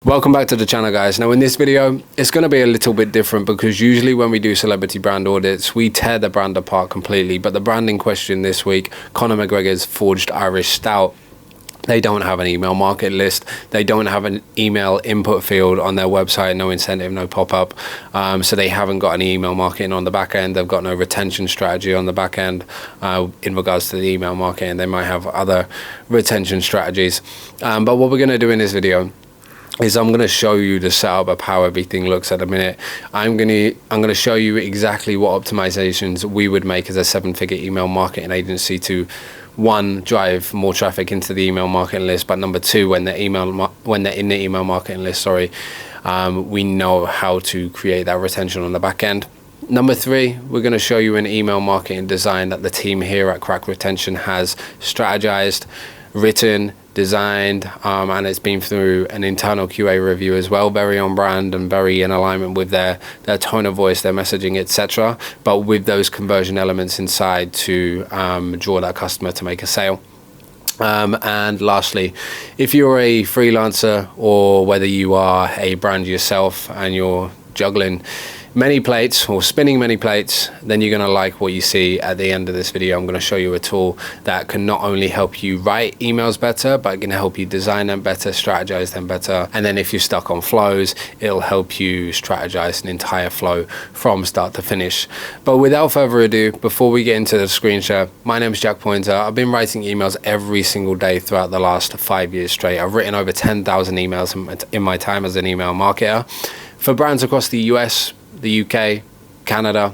Welcome back to the channel, guys. Now in this video, it's going to be a little bit different because usually when we do celebrity brand audits, we tear the brand apart completely. But the brand in question this week, Conor McGregor's Forged Irish Stout, they don't have an email market list. They don't have an email input field on their website, no incentive, no pop-up. So they haven't got any email marketing on the back end. They've got no retention strategy on the back end in regards to the email marketing. They might have other retention strategies. But what we're going to do in this video is I'm going to show you the setup of how everything looks at the minute. I'm going to show you exactly what optimizations we would make as a 7-figure email marketing agency to, one, drive more traffic into the email marketing list, but number two, when they're in the email marketing list, we know how to create that retention on the back end. Number three, we're going to show you an email marketing design that the team here at Crack Retention has strategized, written, designed, and it's been through an internal QA review as well, very on brand and very in alignment with their tone of voice, their messaging, etc., but with those conversion elements inside to draw that customer to make a sale. And lastly, if you're a freelancer or whether you are a brand yourself and you're juggling many plates or spinning many plates, then you're going to like what you see at the end of this video. I'm going to show you a tool that can not only help you write emails better, but can help you design them better, strategize them better. And then if you're stuck on flows, it'll help you strategize an entire flow from start to finish. But without further ado, before we get into the screen share, my name is Jack Pointer. I've been writing emails every single day throughout the last 5 years straight. I've written over 10,000 emails in my time as an email marketer for brands across the US, the UK, Canada,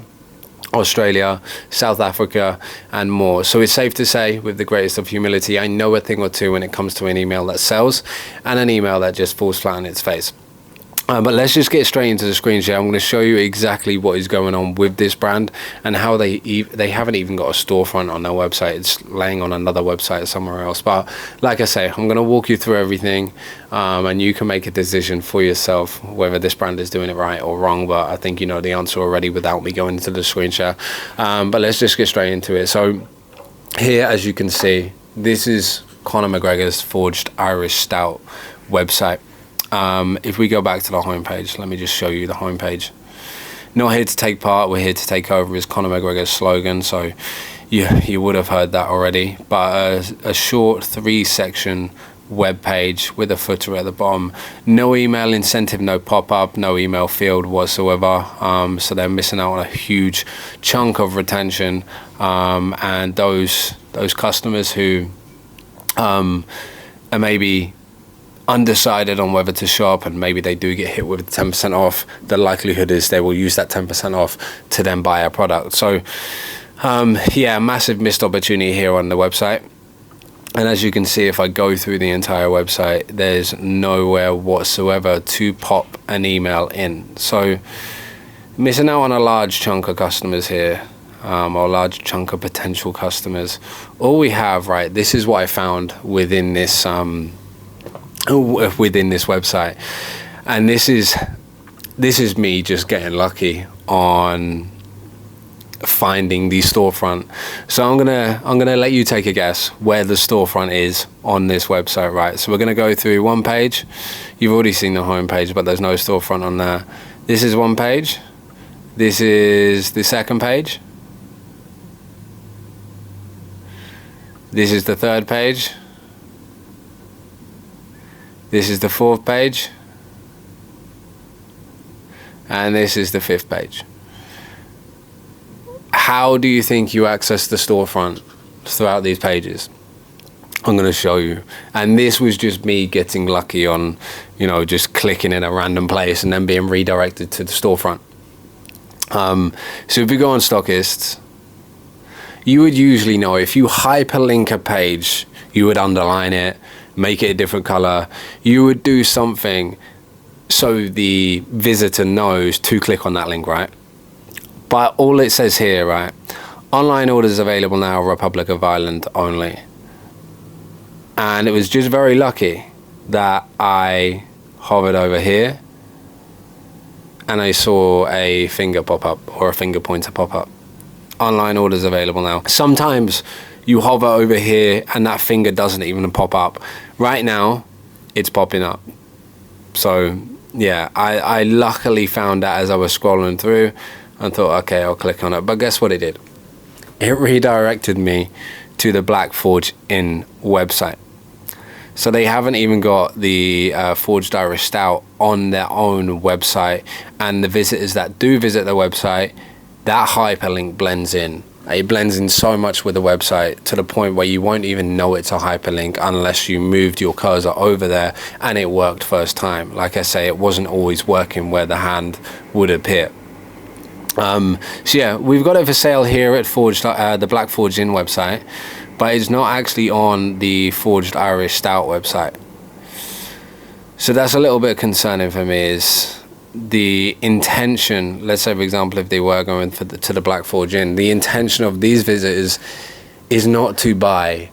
Australia, South Africa, and more. So it's safe to say, with the greatest of humility, I know a thing or two when it comes to an email that sells and an email that just falls flat on its face. But let's just get straight into the screen share. I'm going to show you exactly what is going on with this brand and how they haven't even got a storefront on their website. It's laying on another website somewhere else. But like I say, I'm going to walk you through everything, and you can make a decision for yourself whether this brand is doing it right or wrong. But I think you know the answer already without me going into the screen share. But let's just get straight into it. So here, as you can see, this is Conor McGregor's Forged Irish Stout website. If we go back to the homepage, let me just show you the homepage. Not here to take part, we're here to take over is Conor McGregor's slogan, so you would have heard that already. But a short 3-section web page with a footer at the bottom. No email incentive, no pop-up, no email field whatsoever. So they're missing out on a huge chunk of retention. And those customers who are maybe undecided on whether to shop and maybe they do get hit with 10% off, the likelihood is they will use that 10% off to then buy a product. So yeah, massive missed opportunity here on the website. And as you can see, if I go through the entire website, there's nowhere whatsoever to pop an email in. So missing out on a large chunk of customers here, or a large chunk of potential customers. All we have, right, this is what I found within this website, and this is me just getting lucky on finding the storefront. So I'm gonna let you take a guess where the storefront is on this website, right? So we're gonna go through one page. You've already seen the home page, but there's no storefront on there. This is one page. This is the second page. This is the third page. This is the fourth page, and this is the fifth page. How do you think you access the storefront throughout these pages? I'm going to show you. And this was just me getting lucky on, you know, just clicking in a random place and then being redirected to the storefront. So if you go on Stockists, you would usually know if you hyperlink a page, you would underline it, make it a different color. You would do something so the visitor knows to click on that link, right? But all it says here, right? Online orders available now, Republic of Ireland only. And it was just very lucky that I hovered over here and I saw a finger pop up or a finger pointer pop up. Online orders available now. Sometimes you hover over here and that finger doesn't even pop up. Right now, it's popping up. So yeah, I luckily found that as I was scrolling through and thought, okay, I'll click on it. But guess what it did? It redirected me to the Black Forge Inn website. So they haven't even got the Forged Irish Stout on their own website, and the visitors that do visit the website, that hyperlink blends in. It blends in so much with the website to the point where you won't even know it's a hyperlink unless you moved your cursor over there and it worked first time. Like I say, it wasn't always working where the hand would appear. So yeah, we've got it for sale here at the Black Forge Inn website, but it's not actually on the Forged Irish Stout website. So that's a little bit concerning for me, is the intention. Let's say, for example, if they were going to the Black Forge Inn, the intention of these visitors is not to buy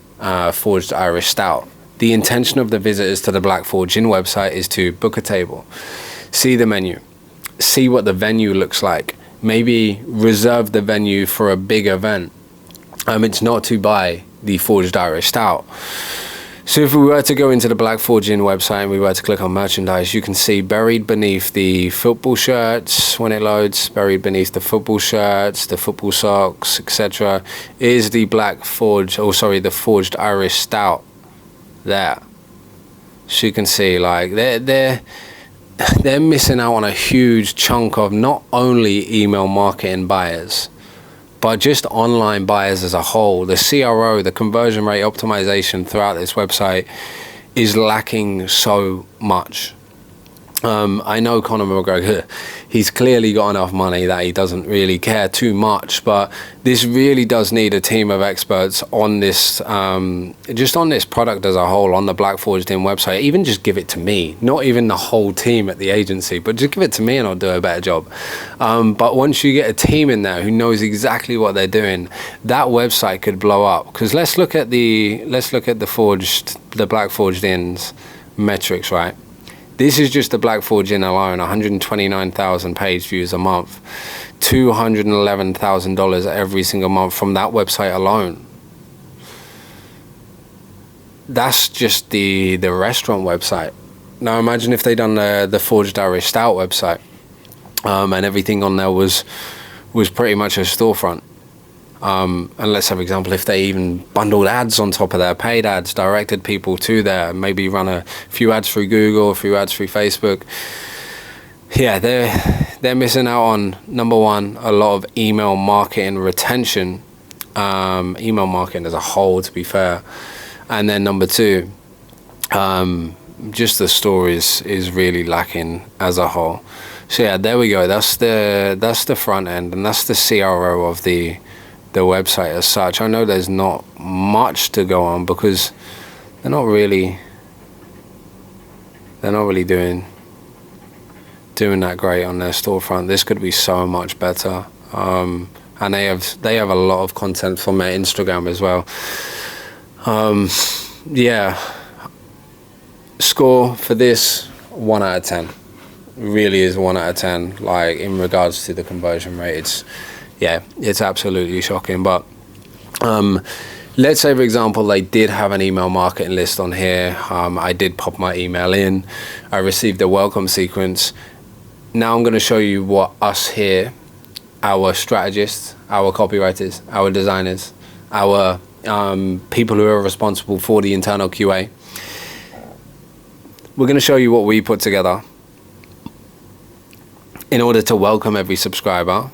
Forged Irish Stout. The intention of the visitors to the Black Forge Inn website is to book a table, see the menu, see what the venue looks like, maybe reserve the venue for a big event. It's not to buy the Forged Irish Stout. So if we were to go into the Black Forge Inn website and we were to click on merchandise, you can see buried beneath the football shirts, when it loads, buried beneath the football shirts, the football socks, etc., is the the Forged Irish Stout there. So you can see, like, they're missing out on a huge chunk of not only email marketing buyers, but just online buyers as a whole. The CRO, the conversion rate optimization throughout this website, is lacking so much. I know Conor McGregor, he's clearly got enough money that he doesn't really care too much, but this really does need a team of experts on this, just on this product as a whole, on the Black Forged Inn website. Even just give it to me, not even the whole team at the agency, but just give it to me and I'll do a better job. But once you get a team in there who knows exactly what they're doing, that website could blow up. Because let's look at the Black Forged Inn's metrics, right? This is just the Black Forge Inn alone, 129,000 page views a month, $211,000 every single month from that website alone. That's just the restaurant website. Now imagine if they'd done the Forged Irish Stout website, and everything on there was pretty much a storefront. And let's have an example, if they even bundled ads on top of their paid ads, directed people to there, maybe run a few ads through Google, a few ads through Facebook. Yeah, they're missing out on, number one, a lot of email marketing retention, email marketing as a whole, to be fair. And then number two, just the store is really lacking as a whole. So yeah, there we go. That's the front end, and that's the CRO of the website as such. I know there's not much to go on because they're not really doing that great on their storefront. This could be so much better. And they have a lot of content from their Instagram as well. Yeah, score for this, 1 out of 10. Really is 1 out of 10. Like, in regards to the conversion rate, it's absolutely shocking. But let's say, for example, they did have an email marketing list on here. I did pop my email in. I received a welcome sequence. Now I'm going to show you what us here, our strategists, our copywriters, our designers, our people who are responsible for the internal QA, we're going to show you what we put together in order to welcome every subscriber,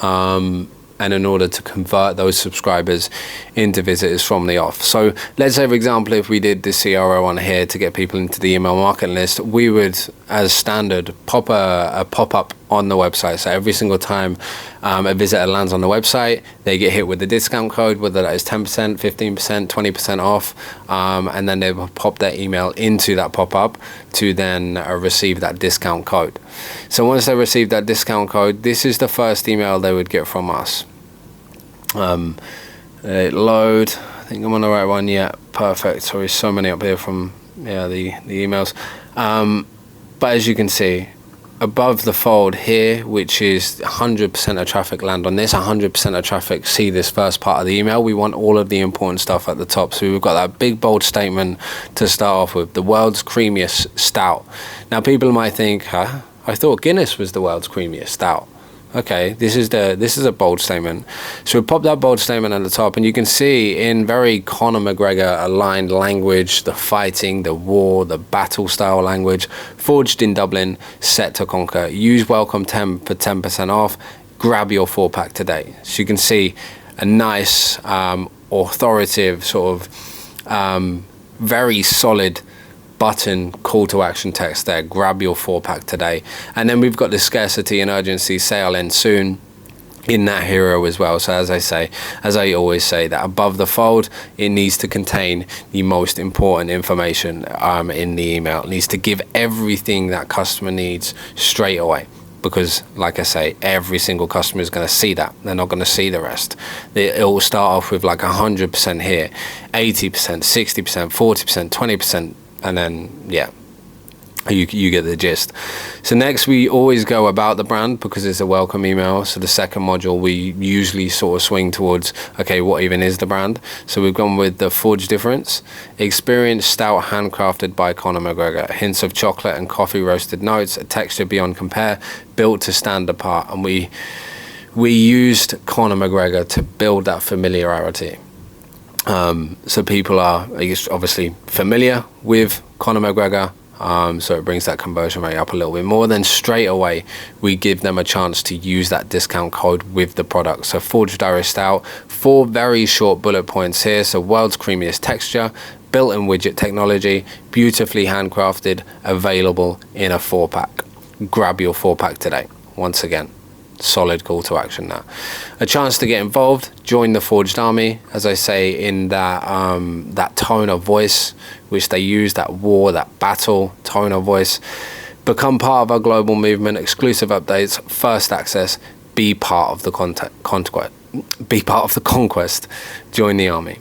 and in order to convert those subscribers into visitors from the off. So let's say, for example, if we did the CRO on here to get people into the email marketing list, we would, as standard, pop a pop-up on the website. So every single time a visitor lands on the website, they get hit with the discount code, whether that is 10%, 15%, 20% off, and then they will pop their email into that pop-up to then receive that discount code. So once they receive that discount code, this is the first email they would get from us. Load, I think I'm on the right one. Yeah, perfect. Sorry, so many up here from the emails. But as you can see, above the fold here, which is 100% of traffic land on this, 100% of traffic see this first part of the email. We want all of the important stuff at the top. So we've got that big bold statement to start off with, the world's creamiest stout. Now people might think, huh? I thought Guinness was the world's creamiest stout. Okay, this is a bold statement. So we pop that bold statement at the top, and you can see in very Conor McGregor aligned language, the fighting, the war, the battle style language, forged in Dublin, set to conquer. Use welcome 10 for 10% off. Grab your 4-pack today. So you can see a nice authoritative sort of very solid button call to action text there. Grab your 4-pack today. And then we've got the scarcity and urgency, sale ends soon, in that hero as well. So as I always say, that above the fold, it needs to contain the most important information in the email. It needs to give everything that customer needs straight away, because like I say, every single customer is going to see that. They're not going to see the rest. It will start off with like 100% here, 80%, 60%, 40%, 20%, and then yeah, you get the gist. So next we always go about the brand, because it's a welcome email. So the second module we usually sort of swing towards, okay, what even is the brand? So we've gone with the forge difference, experience stout handcrafted by Conor McGregor, hints of chocolate and coffee roasted notes, a texture beyond compare, built to stand apart. And we used Conor McGregor to build that familiarity. So people are obviously familiar with Conor McGregor, so it brings that conversion rate up a little bit more. Then straight away we give them a chance to use that discount code with the product. So forged Irish stout, 4 very short bullet points here. So world's creamiest texture, built-in widget technology, beautifully handcrafted, available in a 4-pack. Grab your 4-pack today. Once again, solid call to action there. A chance to get involved, join the Forged Army, as I say, in that tone of voice which they use, that war, that battle tone of voice. Become part of our global movement, exclusive updates, first access, be part of the conquest, join the army.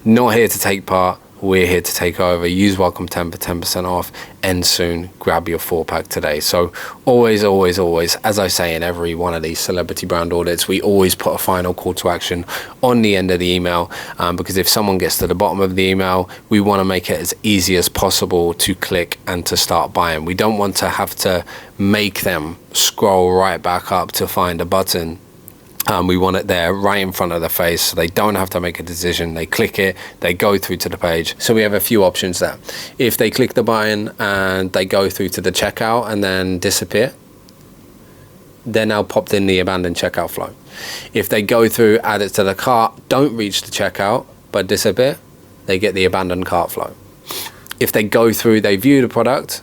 Not here to take part, we're here to take over. Use welcome 10 for 10% off. End soon. Grab your 4-pack today. So always, as I say in every one of these celebrity brand audits, we always put a final call to action on the end of the email, because if someone gets to the bottom of the email, we want to make it as easy as possible to click and to start buying. We don't want to have to make them scroll right back up to find a button. We want it there right in front of the face, so they don't have to make a decision. They click it, they go through to the page. So we have a few options there. If they click the button and they go through to the checkout and then disappear, they're now popped in the abandoned checkout flow. If they go through, add it to the cart, don't reach the checkout but disappear, they get the abandoned cart flow. If they go through, they view the product,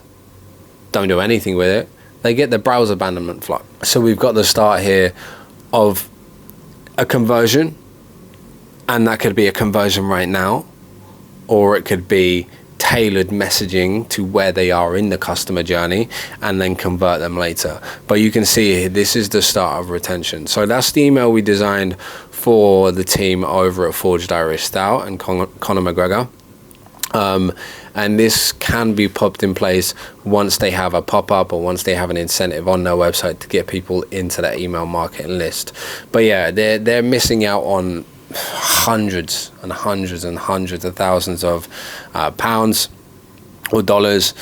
don't do anything with it, they get the browse abandonment flow. So we've got the start here of a conversion, and that could be a conversion right now, or it could be tailored messaging to where they are in the customer journey and then convert them later. But you can see here, this is the start of retention. So that's the email we designed for the team over at Forged Irish Stout and Conor McGregor. And this can be popped in place once they have a pop-up or once they have an incentive on their website to get people into that email marketing list. But yeah, they're missing out on hundreds and hundreds and hundreds of thousands of pounds or dollars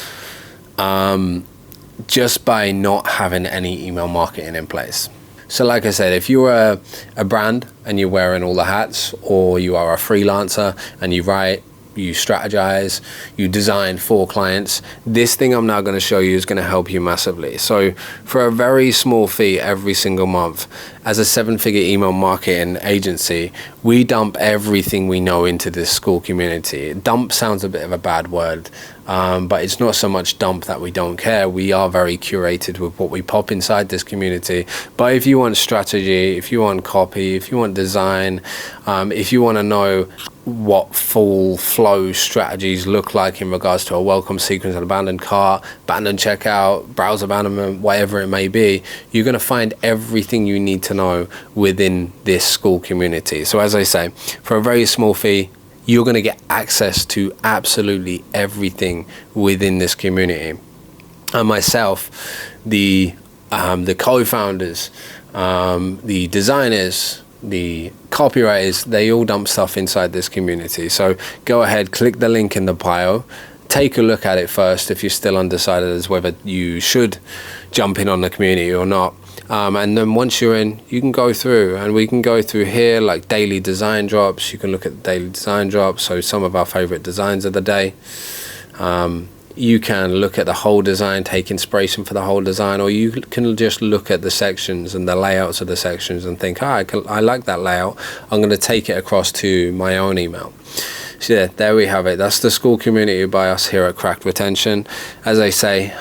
just by not having any email marketing in place. So like I said, if you're a brand and you're wearing all the hats, or you are a freelancer and you write, you strategize, you design for clients, this thing I'm now going to show you is going to help you massively. So for a very small fee every single month, as a 7-figure email marketing agency, we dump everything we know into this school community. Dump sounds a bit of a bad word, but it's not so much dump that we don't care. We are very curated with what we pop inside this community. But if you want strategy, if you want copy, if you want design, if you want to know what full flow strategies look like in regards to a welcome sequence, an abandoned cart, abandoned checkout, browse abandonment, whatever it may be, you're going to find everything you need to know within this school community. So as I say, for a very small fee, you're going to get access to absolutely everything within this community. and myself, the co-founders, the designers, the copywriters, they all dump stuff inside this community. So go ahead, click the link in the bio, take a look at it first if you're still undecided as whether you should jump in on the community or not. And then once you're in, you can go through, and we can go through here like daily design drops. You can look at the daily design drops, so some of our favorite designs of the day. You can look at the whole design, take inspiration for the whole design, or you can just look at the sections and the layouts of the sections and think, I like that layout. I'm going to take it across to my own email. So yeah, there we have it. That's the school community by us here at Cracked Retention. As I say,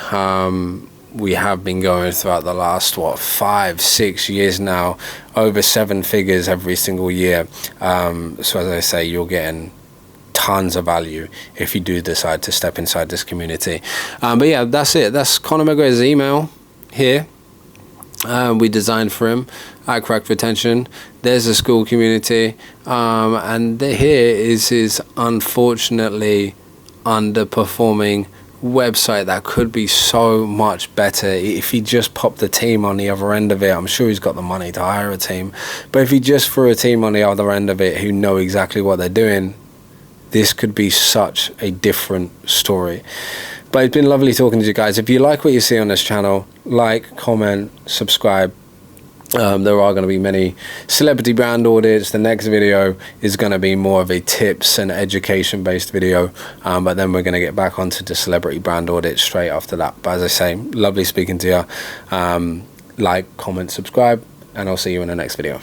we have been going throughout the last 5-6 years now, over 7 figures every single year. So as I say, you're getting tons of value if you do decide to step inside this community. But yeah, that's it. That's Conor McGregor's email here. We designed for him at Cracked Retention. There's a school community, and here is his unfortunately underperforming website that could be so much better if he just popped the team on the other end of it. I'm sure he's got the money to hire a team, but if he just threw a team on the other end of it who know exactly what they're doing, this could be such a different story. But it's been lovely talking to you guys. If you like what you see on this channel, like, comment, subscribe. There are going to be many celebrity brand audits. The next video is going to be more of a tips and education based video, but then we're going to get back onto the celebrity brand audit straight after that. But as I say, lovely speaking to you. Like, comment, subscribe, and I'll see you in the next video.